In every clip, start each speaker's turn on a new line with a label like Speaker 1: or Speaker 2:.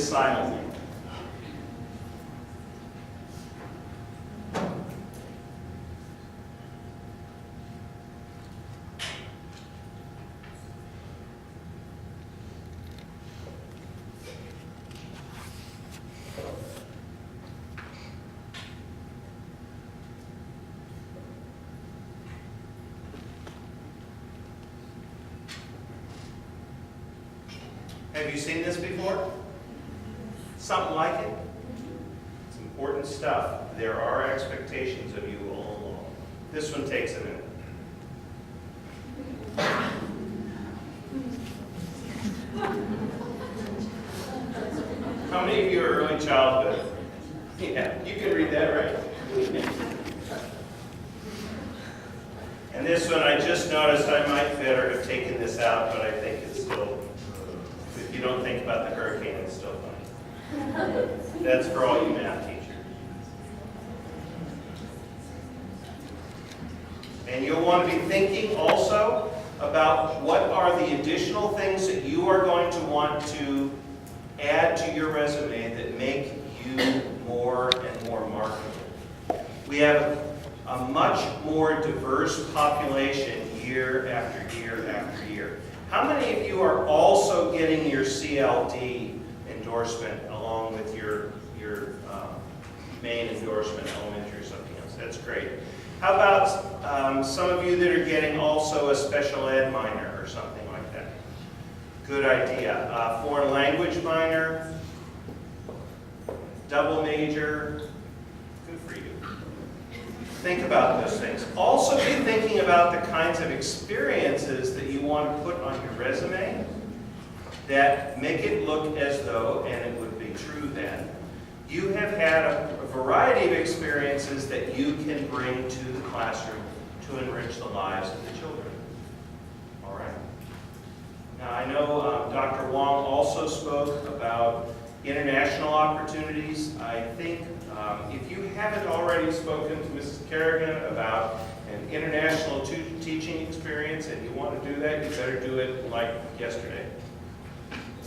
Speaker 1: this silently. Have you seen this before? Something like it? It's important stuff. There are expectations of you all along. This one takes a minute. How many of you are early childhood? Yeah, you can read that, right? And this one, I just noticed I might better have taken this out, but I think it's still, if you don't think about the hurricane, it's still funny. That's for all you math teachers. And you'll want to be thinking also about what are the additional things that you are going to want to add to your resume that make you more and more marketable. We have a much more diverse population year after year after year. How many of you are also getting your CLD endorsement along with your main endorsement, elementary or something else? That's great. How about some of you that are getting also a special ed minor or something like that? Good idea. Foreign language minor, double major. Good for you. Think about those things. Also be thinking about the kinds of experiences that you want to put on your resume that make it look as though, and it would be true then, you have had a variety of experiences that you can bring to the classroom to enrich the lives of the children. All right. Now I know Dr. Wong also spoke about international opportunities. I think if you haven't already spoken to Mrs. Kerrigan about an international teaching experience and you want to do that, you better do it like yesterday.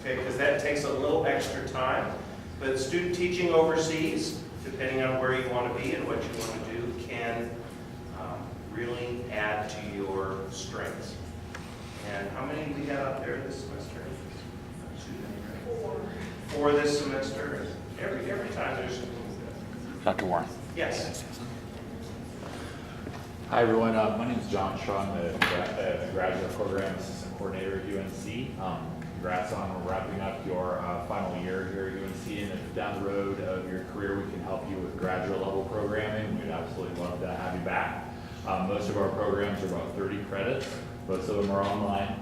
Speaker 1: Okay, because that takes a little extra time. But student teaching overseas, depending on where you want to be and what you want to do, can really add to your strengths. And how many do we have out there this semester? Four this semester. Every time there's.
Speaker 2: Dr. Warren.
Speaker 1: Yes.
Speaker 3: Hi everyone, my name is John Shaw. I'm the graduate program assistant coordinator at UNC. Congrats on wrapping up your final year here at UNC, and if down the road of your career we can help you with graduate level programming, we'd absolutely love to have you back. Most of our programs are about 30 credits. Most of them are online.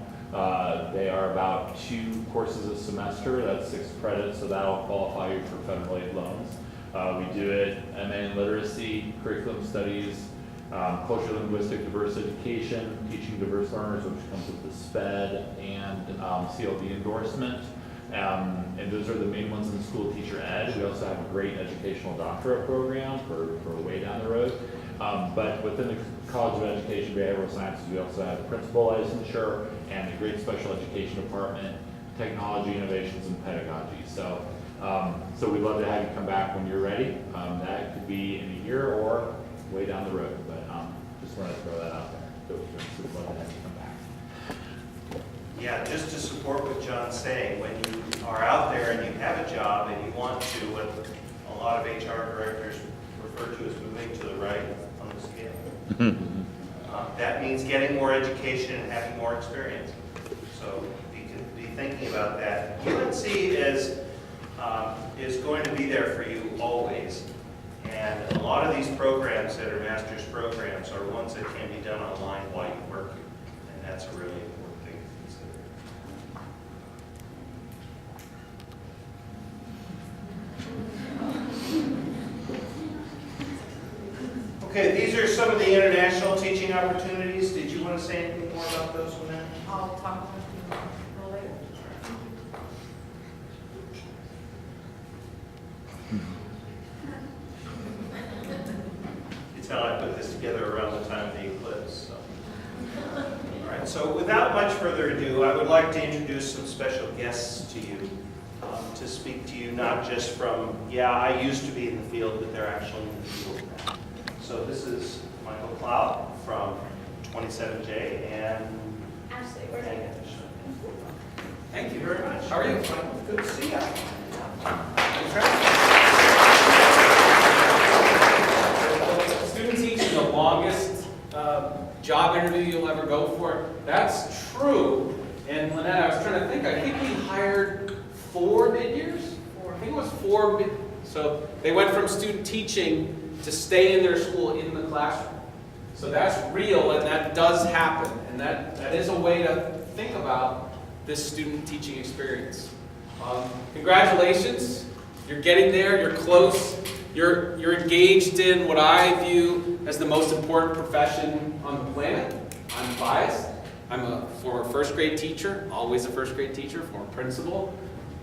Speaker 3: They are about 2 courses a semester. That's 6 credits, so that'll qualify you for federal aid loans. We do it MA in literacy, curriculum studies, cultural linguistic diverse education, teaching diverse learners, which comes with the SPED and CLD endorsement. And those are the main ones in the school teacher ed. We also have a great educational doctorate program for way down the road. But within the College of Education Behavioral Sciences, we also have principal licensure and the great special education department, technology, innovations, and pedagogy. So we'd love to have you come back when you're ready. That could be in a year or way down the road, but just wanted to throw that out there. So we'd love to have you come back.
Speaker 1: Yeah, just to support what John's saying, when you are out there and you have a job and you want to, what a lot of HR directors refer to as moving to the right on the scale, that means getting more education and having more experience. So you can be thinking about that. UNC is going to be there for you always. And a lot of these programs that are master's programs are ones that can be done online while you work. And that's a really important thing to consider. Okay, these are some of the international teaching opportunities. Did you want to say anything more about those, Lynette?
Speaker 4: I'll talk about you a little later.
Speaker 1: How I put this together around the time of the eclipse. So. All right, so without much further ado, I would like to introduce some special guests to you to speak to you, not just from, yeah, I used to be in the field, but they're actually in the field now. So this is Michael Cloud from 27J and
Speaker 4: Ashley, where's
Speaker 1: and-
Speaker 4: it?
Speaker 1: Thank you very much.
Speaker 2: How are you?
Speaker 1: Good to see you.
Speaker 2: Student teaching, the longest job interview you'll ever go for. That's true. And Lynette, I was trying to think, I think we hired 4 mid-years? I think it was 4 mid. So they went from student teaching to stay in their school in the classroom. So that's real and that does happen. And that is a way to think about this student teaching experience. Congratulations. You're getting there, you're close. You're engaged in what I view as the most important profession on the planet. I'm biased. I'm a former first grade teacher, always a first grade teacher, former principal.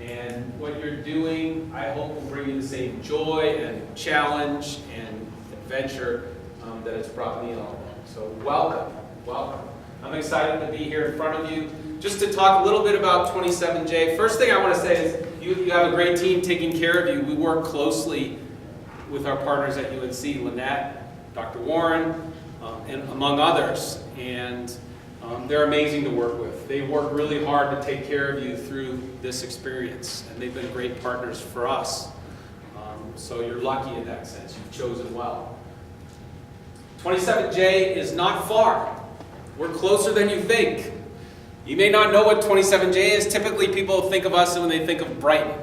Speaker 2: And what you're doing, I hope will bring you the same joy and challenge and adventure that it's brought me along. So welcome, welcome. I'm excited to be here in front of you. Just to talk a little bit about 27J. First thing I want to say is you have a great team taking care of you. We work closely with our partners at UNC, Lynette, Dr. Warren, and among others. And they're amazing to work with. They work really hard to take care of you through this experience, and they've been great partners for us. So you're lucky in that sense. You've chosen well. 27J is not far. We're closer than you think. You may not know what 27J is. Typically, people think of us when they think of Brighton.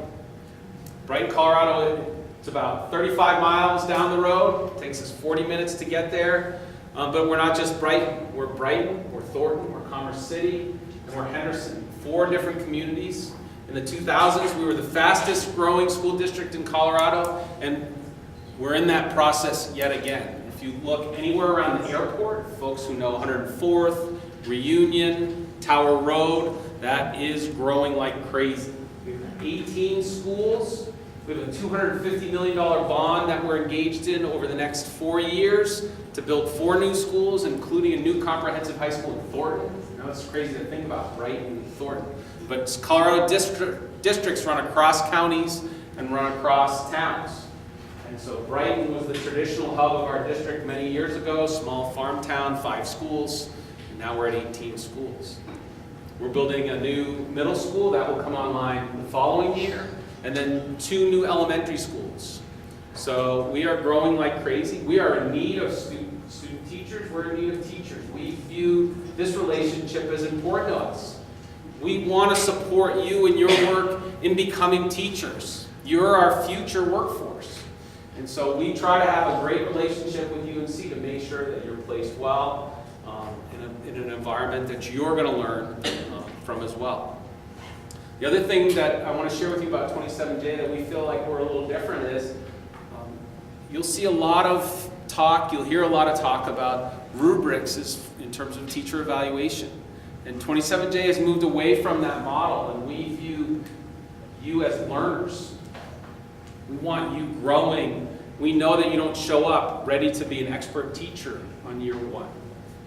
Speaker 2: Brighton, Colorado, it's about 35 miles down the road. It takes us 40 minutes to get there. But we're not just Brighton. We're Brighton, we're Thornton, we're Commerce City, and we're Henderson. 4 different communities. In the 2000s, we were the fastest growing school district in Colorado, and we're in that process yet again. If you look anywhere around the airport, folks who know 104th, Reunion, Tower Road, that is growing like crazy. We have 18 schools. We have a $250 million bond that we're engaged in over the next 4 years to build 4 new schools, including a new comprehensive high school in Thornton. Now it's crazy to think about, right, in Thornton. But Colorado districts run across counties and run across towns. And so Brighton was the traditional hub of our district many years ago, small farm town, 5 schools, and now we're at 18 schools. We're building a new middle school that will come online the following year, and then 2 new elementary schools. So we are growing like crazy. We are in need of student teachers. We're in need of teachers. We view this relationship as important to us. We want to support you in your work in becoming teachers. You're our future workforce. And so we try to have a great relationship with UNC to make sure that you're placed well in an environment that you're going to learn from as well. The other thing that I want to share with you about 27J that we feel like we're a little different is you'll see a lot of talk, you'll hear a lot of talk about rubrics in terms of teacher evaluation. And 27J has moved away from that model, and we view you as learners. We want you growing. We know that you don't show up ready to be an expert teacher on year 1.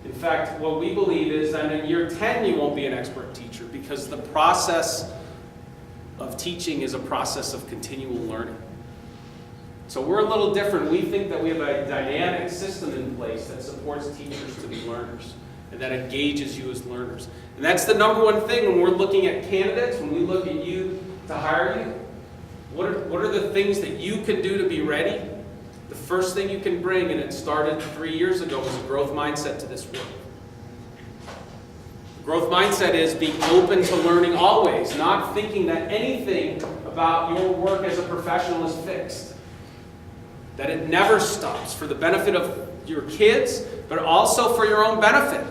Speaker 2: In fact, what we believe is that in year 10 you won't be an expert teacher, because the process of teaching is a process of continual learning. So we're a little different. We think that we have a dynamic system in place that supports teachers to be learners and that engages you as learners. And that's the number one thing when we're looking at candidates, when we look at you to hire you. What are the things that you can do to be ready? The first thing you can bring, and it started 3 years ago, was a growth mindset to this work. Growth mindset is being open to learning always, not thinking that anything about your work as a professional is fixed. That it never stops for the benefit of your kids, but also for your own benefit,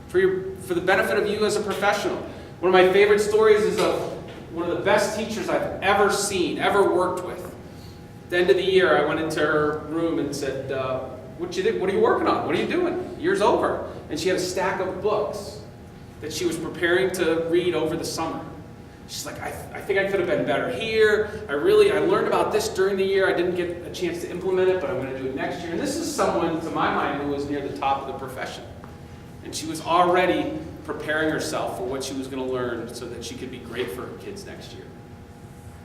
Speaker 2: for the benefit of you as a professional. One of my favorite stories is of one of the best teachers I've ever seen, ever worked with. At the end of the year, I went into her room and said, what are you working on? What are you doing? Year's over. And she had a stack of books that she was preparing to read over the summer. She's like, I think I could have been better here. I learned about this during the year. I didn't get a chance to implement it, but I'm going to do it next year. And this is someone, to my mind, who was near the top of the profession. And she was already preparing herself for what she was going to learn so that she could be great for her kids next year.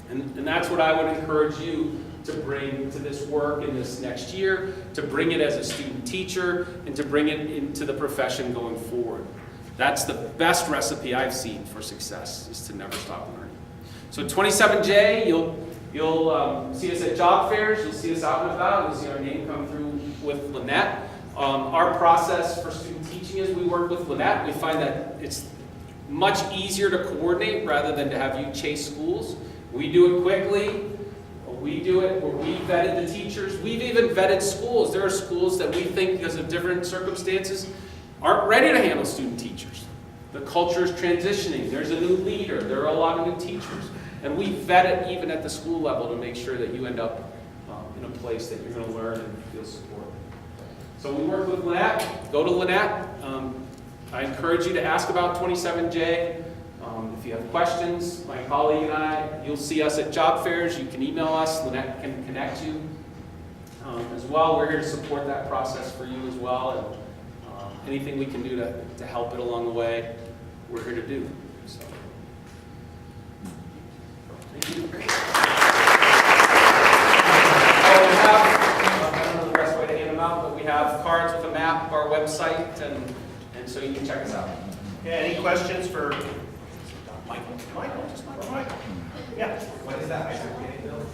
Speaker 2: And that's what I would encourage you to bring to this work in this next year, to bring it as a student teacher, and to bring it into the profession going forward. That's the best recipe I've seen for success, is to never stop learning. So 27J, you'll see us at job fairs, you'll see us out and about, you'll see our name come through with Lynette. Our process for student teaching is we work with Lynette. We find that it's much easier to coordinate rather than to have you chase schools. We do it quickly. We do it where we vetted the teachers. We've even vetted schools. There are schools that we think, because of different circumstances, aren't ready to handle student teachers. The culture is transitioning. There's a new leader. There are a lot of new teachers. And we vet it even at the school level to make sure that you end up in a place that you're going to learn and feel supported. So we work with Lynette. Go to Lynette. I encourage you to ask about 27J. If you have questions, my colleague and I, you'll see us at job fairs. You can email us. Lynette can connect you as well. We're here to support that process for you as well. And anything we can do to help it along the way, we're here to do. So, thank you. We have, I don't know the best way to hand them out, but we have cards with a map of our website, and so you can check us out.
Speaker 1: Yeah, any questions for Michael? Michael, just for Michael. Yeah.
Speaker 5: When is that high school getting built?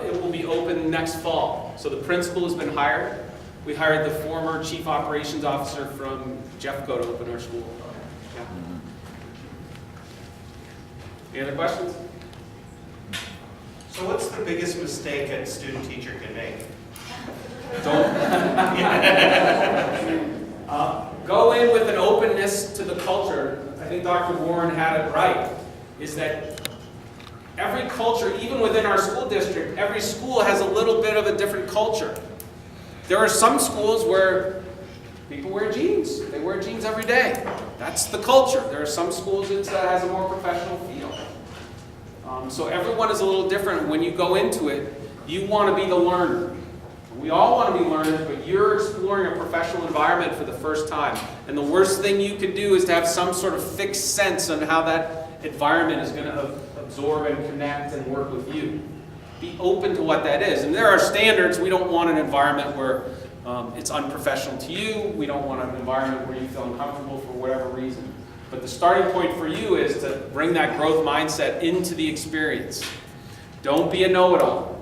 Speaker 2: It will be open next fall. So the principal has been hired. We hired the former chief operations officer from Jeffco to open our school. Yeah. Any other questions?
Speaker 1: So what's the biggest mistake a student teacher can make?
Speaker 2: Don't. Go in with an openness to the culture. I think Dr. Warren had it right, is that every culture, even within our school district, every school has a little bit of a different culture. There are some schools where people wear jeans. They wear jeans every day. That's the culture. There are some schools that has a more professional feel. So everyone is a little different. When you go into it, you want to be the learner. We all want to be learners, but you're exploring a professional environment for the first time. And the worst thing you could do is to have some sort of fixed sense on how that environment is going to absorb and connect and work with you. Be open to what that is. And there are standards. We don't want an environment where it's unprofessional to you. We don't want an environment where you feel uncomfortable for whatever reason. But the starting point for you is to bring that growth mindset into the experience. Don't be a know-it-all.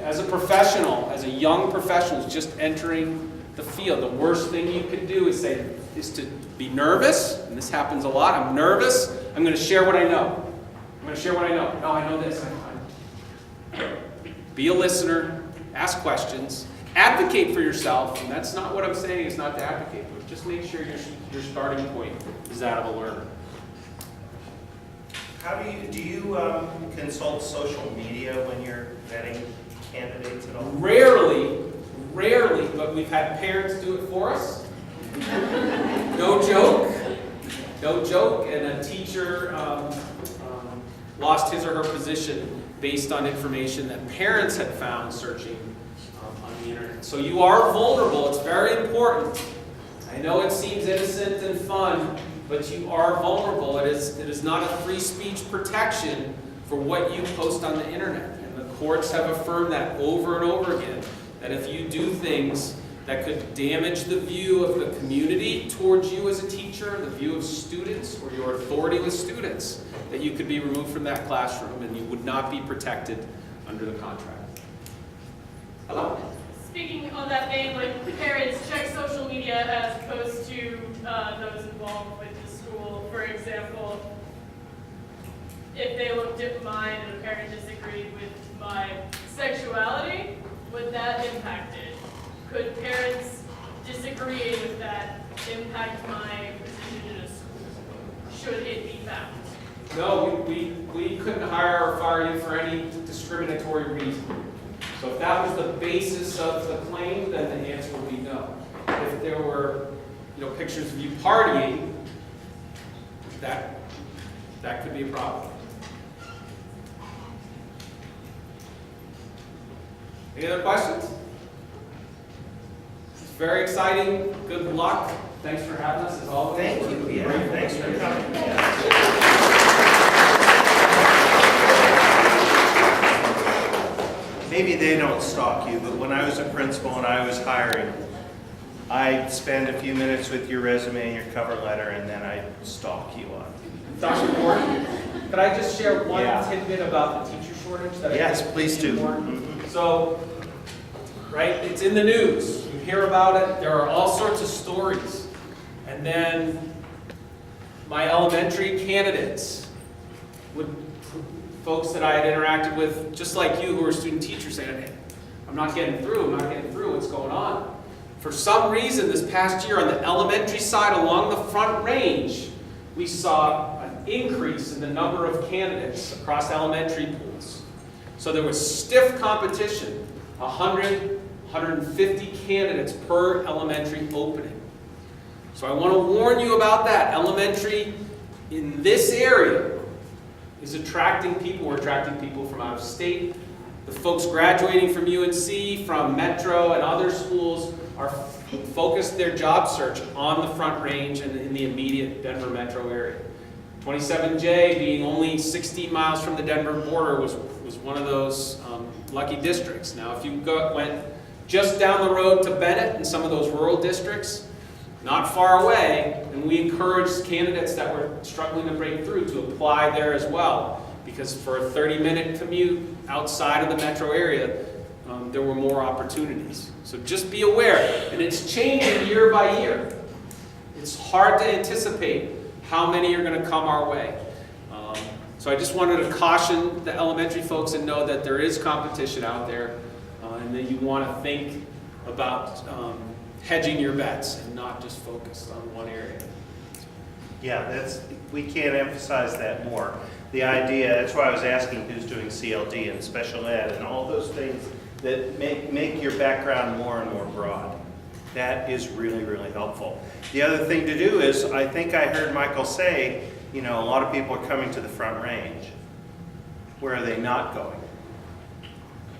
Speaker 2: As a professional, as a young professional who's just entering the field, the worst thing you can do is to be nervous, and this happens a lot. I'm nervous. I'm going to share what I know. I'm going to share what I know. No, I know this. Be a listener. Ask questions. Advocate for yourself. And that's not what I'm saying. It's not to advocate, but just make sure your starting point is that of a learner.
Speaker 1: How do you consult social media when you're vetting candidates at all?
Speaker 2: Rarely, but we've had parents do it for us. No joke. And a teacher lost his or her position based on information that parents had found searching on the internet. So you are vulnerable. It's very important. I know it seems innocent and fun, but you are vulnerable. It is not a free speech protection for what you post on the internet. And the courts have affirmed that over and over again, that if you do things that could damage the view of the community towards you as a teacher, the view of students, or your authority with students, that you could be removed from that classroom and you would not be protected under the contract. Hello?
Speaker 6: Speaking on that vein, like parents check social media as opposed to those involved with the school. For example, if they looked at mine and a parent disagreed with my sexuality, would that impact it? Could parents disagreeing with that impact my position in a school? Should it be found?
Speaker 2: No, we couldn't hire or fire you for any discriminatory reason. So if that was the basis of the claim, then the answer would be no. If there were, pictures of you partying, that could be a problem. Any other questions? It's very exciting. Good luck. Thanks for having us as always.
Speaker 1: Thank you. Yeah, thanks for coming. maybe they don't stalk you, but when I was a principal and I was hiring, I'd spend a few minutes with your resume and your cover letter, and then I'd stalk you on.
Speaker 2: Dr. Gordon, could I just share one
Speaker 1: Yeah.
Speaker 2: tidbit about the teacher shortage? That I
Speaker 1: Yes,
Speaker 2: think
Speaker 1: please
Speaker 2: is
Speaker 1: do.
Speaker 2: important? So, right, it's in the news. You hear about it. There are all sorts of stories. And then my elementary candidates folks that I had interacted with, just like you, who are student teachers, saying, hey, I'm not getting through, what's going on? For some reason, this past year on the elementary side along the Front Range, we saw an increase in the number of candidates across elementary pools. So there was stiff competition, 100, 150 candidates per elementary opening. So I want to warn you about that. Elementary in this area is attracting people. We're attracting people from out of state. The folks graduating from UNC, from Metro, and other schools are focused their job search on the Front Range and in the immediate Denver metro area. 27J, being only 16 miles from the Denver border, was one of those lucky districts. Now, if you went just down the road to Bennett and some of those rural districts, not far away, and we encouraged candidates that were struggling to break through to apply there as well, because for a 30-minute commute outside of the metro area, there were more opportunities. So just be aware, and it's changing year by year. It's hard to anticipate how many are going to come our way. So I just wanted to caution the elementary folks and know that there is competition out there, and that you want to think about hedging your bets and not just focused on one area.
Speaker 1: Yeah, we can't emphasize that more. The idea, that's why I was asking who's doing CLD and special ed and all those things that make your background more and more broad. That is really, really helpful. The other thing to do is, I think I heard Michael say, you know, a lot of people are coming to the Front Range. Where are they not going?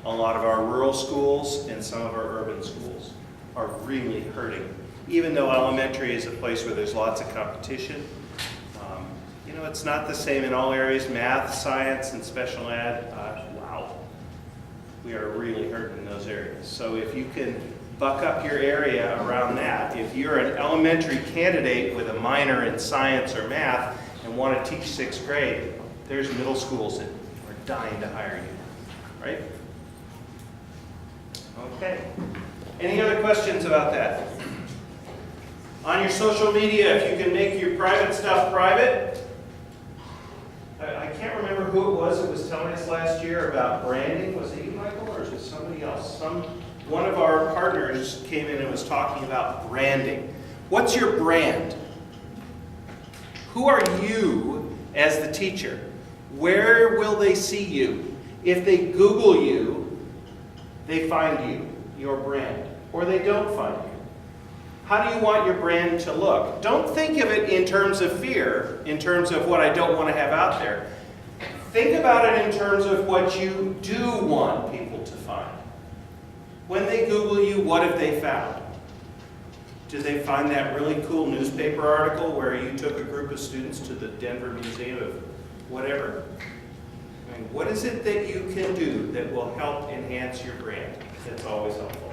Speaker 1: A lot of our rural schools and some of our urban schools are really hurting. Even though elementary is a place where there's lots of competition, you know, it's not the same in all areas. Math, science, and special ed, wow. We are really hurting in those areas. So if you can buck up your area around that, if you're an elementary candidate with a minor in science or math and want to teach 6th grade, there's middle schools that are dying to hire you, right? Okay. Any other questions about that? On your social media, if you can make your private stuff private. I can't remember who it was telling us last year about branding. Was it you, Michael, or was it somebody else? One of our partners came in and was talking about branding. What's your brand? Who are you as the teacher? Where will they see you? If they Google you, they find you, your brand, or they don't find you. How do you want your brand to look? Don't think of it in terms of fear, in terms of what I don't want to have out there. Think about it in terms of what you do want people to find. When they Google you, what have they found? Did they find that really cool newspaper article where you took a group of students to the Denver Museum of whatever? I mean, what is it that you can do that will help enhance your brand? That's always helpful.